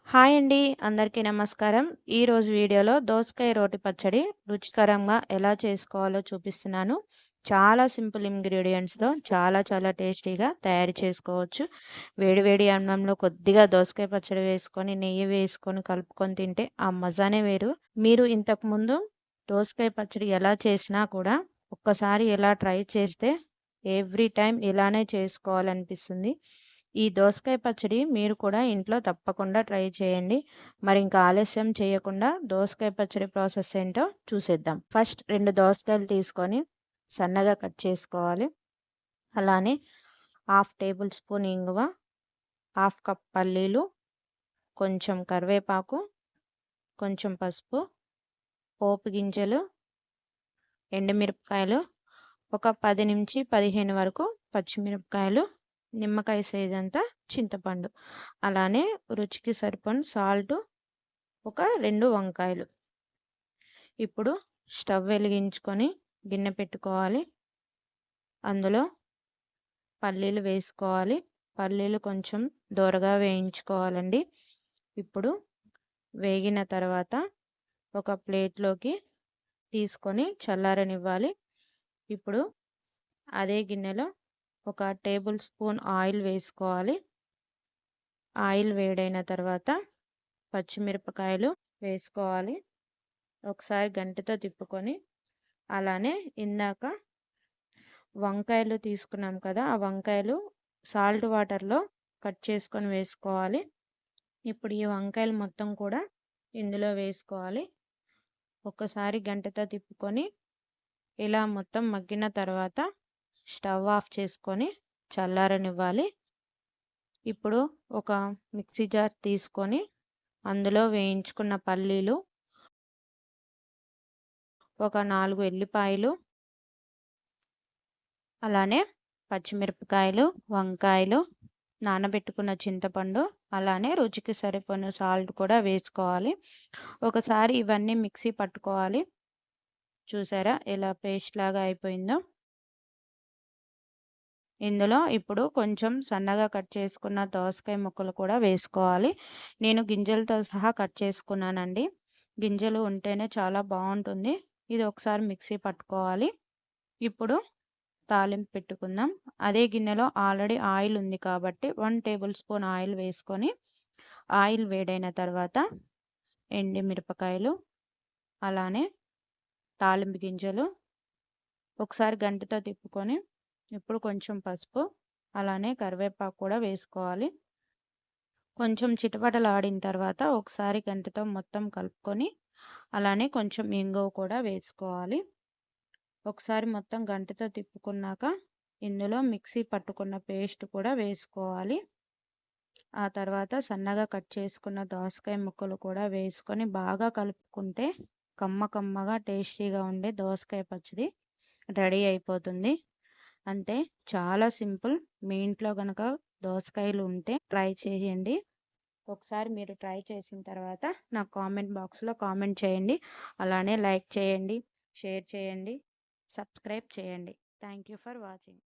Hi అండి. అందరికీ నమస్కారం. ఈరోజు వీడియోలో దోసకాయ రోటి పచ్చడి రుచికరంగా ఎలా చేసుకోవాలో చూపిస్తున్నాను. చాలా సింపుల్ ఇంగ్రీడియంట్స్‌తో చాలా చాలా టేస్టీగా తయారు చేసుకోవచ్చు. వేడి వేడి అన్నంలో కొద్దిగా దోసకాయ పచ్చడి వేసుకొని, నెయ్యి వేసుకొని కలుపుకొని తింటే ఆ మజానే వేరు. మీరు ఇంతకుముందు దోసకాయ పచ్చడి ఎలా చేసినా కూడా ఒక్కసారి ఇలా ట్రై చేస్తే ఎవ్రీ టైమ్ ఇలానే చేసుకోవాలనిపిస్తుంది. ఈ దోసకాయ పచ్చడి మీరు కూడా ఇంట్లో తప్పకుండా ట్రై చేయండి. మరి ఇంకా ఆలస్యం చేయకుండా దోసకాయ పచ్చడి ప్రాసెస్ ఏంటో చూసేద్దాం. ఫస్ట్ 2 దోసకాయలు తీసుకొని సన్నగా కట్ చేసుకోవాలి. అలానే హాఫ్ టేబుల్ స్పూన్ ఇంగువ, హాఫ్ కప్ పల్లీలు, కొంచెం కరివేపాకు, కొంచెం పసుపు, పోపు గింజలు, ఎండుమిరపకాయలు, ఒక 10-15 వరకు పచ్చిమిరపకాయలు, నిమ్మకాయ సైజ్ అంతా చింతపండు, అలానే రుచికి సరిపడిన సాల్టు, ఒక 2 వంకాయలు. ఇప్పుడు స్టవ్ వెలిగించుకొని గిన్నె పెట్టుకోవాలి. అందులో పల్లీలు వేసుకోవాలి. పల్లీలు కొంచెం దోరగా వేయించుకోవాలండి. ఇప్పుడు వేగిన తర్వాత ఒక ప్లేట్లోకి తీసుకొని చల్లారనివ్వాలి. ఇప్పుడు అదే గిన్నెలో ఒక టేబుల్ స్పూన్ ఆయిల్ వేసుకోవాలి. ఆయిల్ వేడైన తర్వాత పచ్చిమిరపకాయలు వేసుకోవాలి. ఒకసారి గంటెతో తిప్పుకొని అలానే ఇందాక వంకాయలు తీసుకున్నాం కదా, ఆ వంకాయలు సాల్ట్ వాటర్లో కట్ చేసుకొని వేసుకోవాలి. ఇప్పుడు ఈ వంకాయలు మొత్తం కూడా ఇందులో వేసుకోవాలి. ఒక్కసారి గంటెతో తిప్పుకొని ఇలా మొత్తం మగ్గిన తర్వాత స్టవ్ ఆఫ్ చేసుకొని చల్లారనివ్వాలి. ఇప్పుడు ఒక మిక్సీ జార్ తీసుకొని అందులో వేయించుకున్న పల్లీలు, ఒక 4 ఎల్లిపాయలు, అలానే పచ్చిమిరపకాయలు, వంకాయలు, నానబెట్టుకున్న చింతపండు, అలానే రుచికి సరిపోయిన సాల్ట్ కూడా వేసుకోవాలి. ఒకసారి ఇవన్నీ మిక్సీ పట్టుకోవాలి. చూసారా ఎలా పేస్ట్ లాగా అయిపోయిందో. ఇందులో ఇప్పుడు కొంచెం సన్నగా కట్ చేసుకున్న దోసకాయ ముక్కలు కూడా వేసుకోవాలి. నేను గింజలతో సహా కట్ చేసుకున్నానండి. గింజలు ఉంటేనే చాలా బాగుంటుంది. ఇది ఒకసారి మిక్సీ పట్టుకోవాలి. ఇప్పుడు తాలింపు పెట్టుకుందాం. అదే గిన్నెలో ఆల్రెడీ ఆయిల్ ఉంది కాబట్టి 1 టేబుల్ స్పూన్ ఆయిల్ వేసుకొని ఆయిల్ వేడైన తర్వాత ఎండుమిరపకాయలు, అలానే తాలింపు గింజలు ఒకసారి గంటెతో తిప్పుకొని ఇప్పుడు కొంచెం పసుపు, అలానే కరివేపాకు కూడా వేసుకోవాలి. కొంచెం చిటపటలాడిన తర్వాత ఒకసారి గంటెతో మొత్తం కలుపుకొని అలానే కొంచెం ఇంగువ కూడా వేసుకోవాలి. ఒకసారి మొత్తం గంటెతో తిప్పుకున్నాక ఇందులో మిక్సీ పట్టుకున్న పేస్ట్ కూడా వేసుకోవాలి. ఆ తర్వాత సన్నగా కట్ చేసుకున్న దోసకాయ ముక్కలు కూడా వేసుకొని బాగా కలుపుకుంటే కమ్మగా టేస్టీగా ఉండే దోసకాయ పచ్చడి రెడీ అయిపోతుంది. అంతే, చాలా సింపుల్. మీ ఇంట్లో కనుక దోసకాయలు ఉంటే ట్రై చేయండి. ఒకసారి మీరు ట్రై చేసిన తర్వాత నాకు కామెంట్ బాక్స్లో కామెంట్ చేయండి. అలానే లైక్ చేయండి, షేర్ చేయండి, సబ్స్క్రైబ్ చేయండి. Thank you for watching.